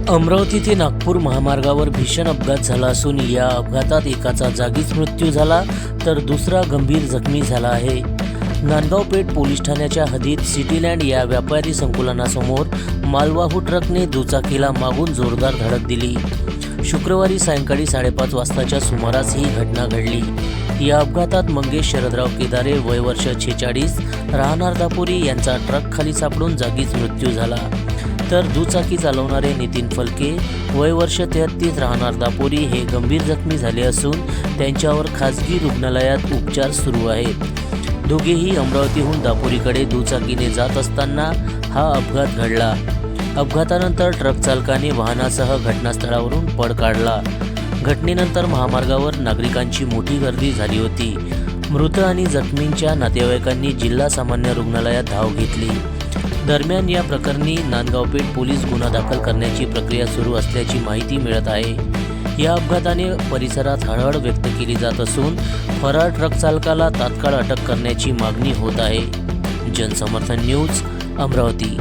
अमरावती ते नागपूर महामार्गावर भीषण अपघात झाला असून या अपघातात एकाचा जागीच मृत्यू झाला तर दुसरा गंभीर जखमी झाला आहे। नांदगाव पेठ पोलीस ठाण्याच्या हद्दीत सिटीलँड या व्यापारी संकुलासमोर मालवाहू ट्रकने दुचाकीला मागून जोरदार धडक दिली। शुक्रवारी सायंकाळी 5:30 वाजताच्या सुमारास ही घटना घडली। या अपघातात मंगेश शरदराव केदारे वय वर्ष 46 राहणार दापोरी यांचा ट्रक खाली सापडून जागीच मृत्यू झाला, तर दुचाकी चालवणारे नितीन फलके वय वर्ष 33 राहणार दापोरी हे गंभीर जखमी झाले असून त्यांच्यावर खासगी रुग्णालयात उपचार सुरू आहेत। दोघेही अमरावतीहून दापोरीकडे दुचाकीने जात असताना हा अपघात घडला। अपघातानंतर ट्रक चालकाने वाहनासह घटनास्थळावरून पळ काढला। घटनेनंतर महामार्गावर नागरिकांची मोठी गर्दी झाली होती। मृत आणि जखमींच्या नातेवाईकांनी जिल्हा सामान्य रुग्णालयात धाव घेतली। दरम्यान या प्रकरणी नांदगाव पेठ पोलीस गुन्हा दाखल करण्याची प्रक्रिया सुरू असल्याची माहिती मिळत आहे। या अपघाताने परिसरात हळहळ व्यक्त केली जात असून फरार ट्रक चालकाला तात्काळ अटक करण्याची मागणी होत आहे। जनसमर्थन न्यूज, अमरावती।